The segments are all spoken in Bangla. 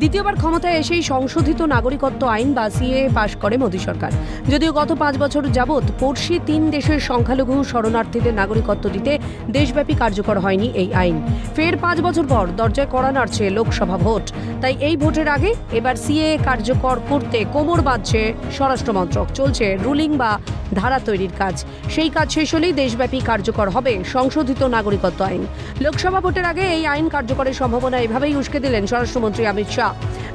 দ্বিতীয়বার ক্ষমতায় এসেই সংশোধিত নাগরিকত্ব আইন বা সিএএ পাশ করে মোদী সরকার। যদিও গত 5 বছর যাবৎ পড়শি 3 দেশের সংখ্যালঘু শরণার্থীদের নাগরিকত্ব দিতে দেশব্যাপী কার্যকর হয়নি এই আইন। ফের 5 বছর পর দরজায় কড়া নাড়ছে লোকসভা ভোট। তাই এই ভোটের আগে এবার সিএএ কার্যকর করতে কোমর বাঁধছে স্বরাষ্ট্র মন্ত্রক। চলছে রুলিং বা ধারা তৈরির কাজ। সেই কাজ শেষ হলেই দেশব্যাপী কার্যকর হবে সংশোধিত নাগরিকত্ব আইন। লোকসভা ভোটের আগে এই আইন কার্যকরের সম্ভাবনা এভাবেই উস্কে দিলেন স্বরাষ্ট্রমন্ত্রী অমিত শাহ।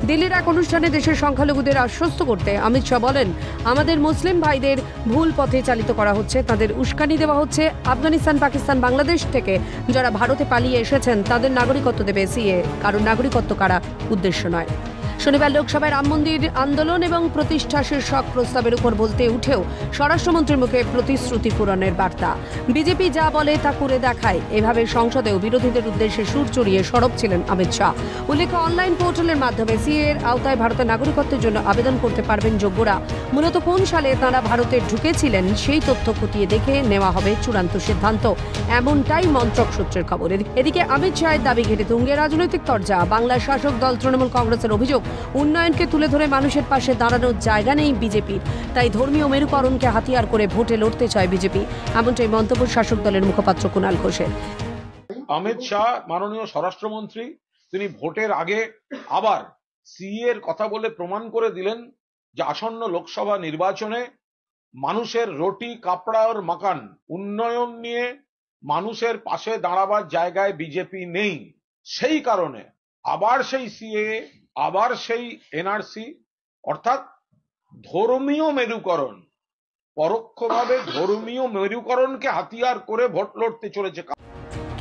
দিল্লির এক অনুষ্ঠানে দেশের সংখ্যালঘুদের আশ্বস্ত করতে অমিত শাহ বলেন, আমাদের মুসলিম ভাইদের ভুল পথে চালিত করা হচ্ছে, তাদের উস্কানি দেওয়া হচ্ছে। আফগানিস্তান, পাকিস্তান, বাংলাদেশ থেকে যারা ভারতে পালিয়ে এসেছেন তাদের নাগরিকত্ব দেবে সিএএ, কারণ নাগরিকত্ব কারা উদ্দেশ্য নয়। শনিবার লোকসভায় রাম মন্দির আন্দোলন এবং প্রতিষ্ঠা শীর্ষক প্রস্তাবের উপর বলতে উঠেও স্বরাষ্ট্রমন্ত্রীর মুখে প্রতিশ্রুতি পূরণের বার্তা। বিজেপি যা বলে তা করে দেখায়, এভাবে সংসদেও বিরোধীদের উদ্দেশ্যে সুর চড়িয়ে সরব ছিলেন অমিত শাহ। উল্লেখ্য, অনলাইন পোর্টালের মাধ্যমে সিএএর আওতায় ভারতের নাগরিকত্বের জন্য আবেদন করতে পারবেন যোগ্যরা। মূলত কোন সালে তাঁরা ভারতে ঢুকেছিলেন সেই তথ্য খতিয়ে দেখে নেওয়া হবে চূড়ান্ত সিদ্ধান্ত, এমনটাই মন্ত্রক সূত্রের খবর। এদিকে অমিত শাহের দাবি ঘিরে তুঙ্গে রাজনৈতিক তরজা। বাংলার শাসক দল তৃণমূল কংগ্রেসের অভিযোগ, উন্নয়নকে তুলে ধরে মানুষের পাশে দাঁড়ানোর জায়গা নেই বিজেপির, তাই ধর্মীয় মেরুকরণকে হাতিয়ার করে ভোটে লড়তে চায় বিজেপি, এমনটাই মন্তব্য শাসক দলের মুখপাত্র কুণাল ঘোষের। অমিত শাহ মাননীয় স্বরাষ্ট্রমন্ত্রী তিনি ভোটের আগে আবার সিএর কথা বলে প্রমাণ করে দিলেন যে আসন্ন লোকসভা নির্বাচনে মানুষের রুটি কাপড়া আর মাকান উন্নয়ন নিয়ে মানুষের পাশে দাঁড়াবার জায়গায় বিজেপি নেই। সেই কারণে আবার সেই সিএ, আবার সেই এনআরসি, অর্থাৎ ধর্মীয় মেরুকরণ, পরোক্ষভাবে ধর্মীয় মেরুকরণকে হাতিয়ার করে ভোট লড়তে চলেছে।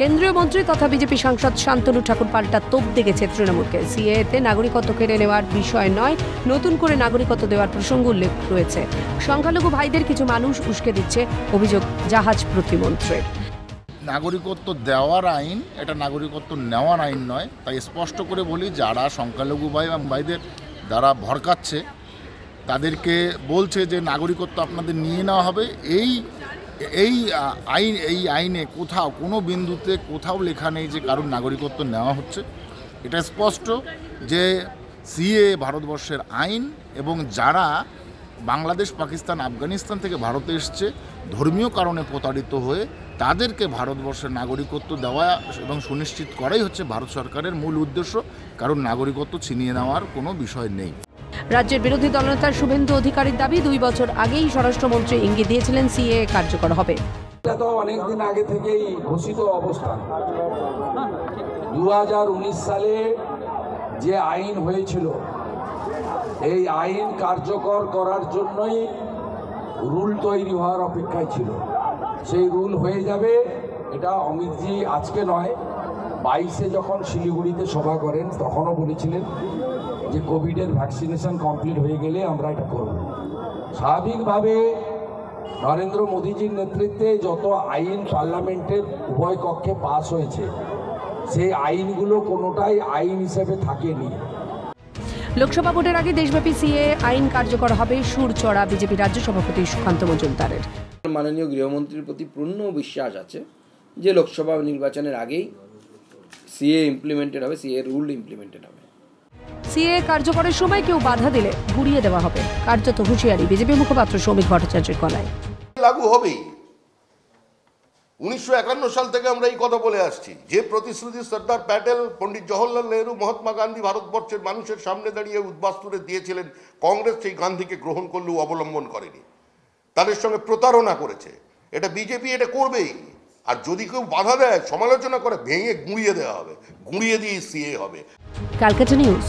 কেন্দ্রীয় মন্ত্রী তথা বিজেপি সাংসদ শান্তনু ঠাকুর পাল্টা তোপ দেখেছে তৃণমূলকে। সিএএতে নাগরিকত্ব কেড়ে নেওয়ার বিষয় নয়, নতুন করে নাগরিকত্ব দেওয়ার প্রসঙ্গ উল্লেখ রয়েছে। সংখ্যালঘু ভাইদের কিছু মানুষ উস্কে দিচ্ছে, অভিযোগ জাহাজ প্রতিমন্ত্রীর। নাগরিকত্ব দেওয়ার আইন, এটা নাগরিকত্ব নেওয়ার আইন নয়। তাই স্পষ্ট করে বলি, যারা সংখ্যালঘু ভাই এবং ভাইদের দ্বারা ভরকাচ্ছে তাদেরকে বলছে যে নাগরিকত্ব আপনাদের নিয়ে নেওয়া হবে, এই আইনে কোথাও কোনো বিন্দুতে কোথাও লেখা নেই যে কারোর নাগরিকত্ব নেওয়া হচ্ছে। এটা স্পষ্ট যে সিএএ ভারতবর্ষের আইন, এবং যারা বাংলাদেশ, পাকিস্তান, আফগানিস্তান থেকে ভারতে এসছে ধর্মীয় কারণে প্রতারিত হয়ে তাদেরকে ভারতবর্ষের নাগরিকত্ব দেওয়া এবং সুনিশ্চিত করাই হচ্ছে ভারত সরকারের মূল উদ্দেশ্য, কারণ নাগরিকত্ব ছিনিয়ে নেওয়ার কোনো বিষয় নেই। রাজ্যের বিরোধী দলনেতা শুভেন্দু অধিকারীর দাবি, 2 বছর আগেই স্বরাষ্ট্রমন্ত্রী ইঙ্গিত দিয়েছিলেন সিএএ কার্যকর হবে। এটা তো অনেকদিন আগে থেকেই ঘোষিত অবস্থান। 2019 সালে যে আইন হয়েছিল, এই আইন কার্যকর করার জন্যই রুল তৈরি হওয়ার অপেক্ষায় ছিল। সেই রুল হয়ে যাবে, এটা অমিতজি আজকে নয়, 22-এ যখন শিলিগুড়িতে সভা করেন তখনও বলেছিলেন যে কোভিডের ভ্যাকসিনেশন কমপ্লিট হয়ে গেলে আমরা এটা করব। স্বাভাবিকভাবে নরেন্দ্র মোদীজির নেতৃত্বে যত আইন পার্লামেন্টের উভয় কক্ষে পাস হয়েছে, সেই আইনগুলো কোনোটাই আইন হিসেবে থাকেনি। লোকসভা ভোটের আগে দেশব্যাপী সিএএ আইন কার্যকর হবে, সুর চড়া বিজেপি রাজ্য সভাপতি সুকান্ত মজুমদারের। মাননীয় গৃহমন্ত্রীর প্রতি পূর্ণ বিশ্বাস আছে যে লোকসভা নির্বাচনের আগেই সিএ ইমপ্লিমেন্টেড হবে, সিএ রুল ইমপ্লিমেন্টেড হবে। সিএএ কার্যকরের সময় কেউ বাধা দিলে ঘুরিয়ে দেওয়া হবে, কার্যত হুঁশিয়ারি বিজেপি মুখপাত্র সৌমিক ভট্টাচার্যের গলায়। লাগু হবেই। 1951 সাল থেকে আমরা এই কথা বলে আসছি, যে প্রতিশ্রুতি সর্দার প্যাটেল, পণ্ডিত জওহরলাল নেহরু, মহাত্মা গান্ধী ভারতবর্ষের মানুষের সামনে দাঁড়িয়ে উদ্বাস্তুরে দিয়েছিলেন, কংগ্রেস সেই গান্ধীকে গ্রহণ করলেও অবলম্বন করেনি, তাদের সঙ্গে প্রতারণা করেছে। এটা বিজেপি এটা করবেই। আর যদি কেউ বাধা দেয়, সমালোচনা করে, ভেঙে গুঁড়িয়ে দেওয়া হবে, গুঁড়িয়ে দিয়ে সিএ হবে। ক্যালকাটা নিউজ।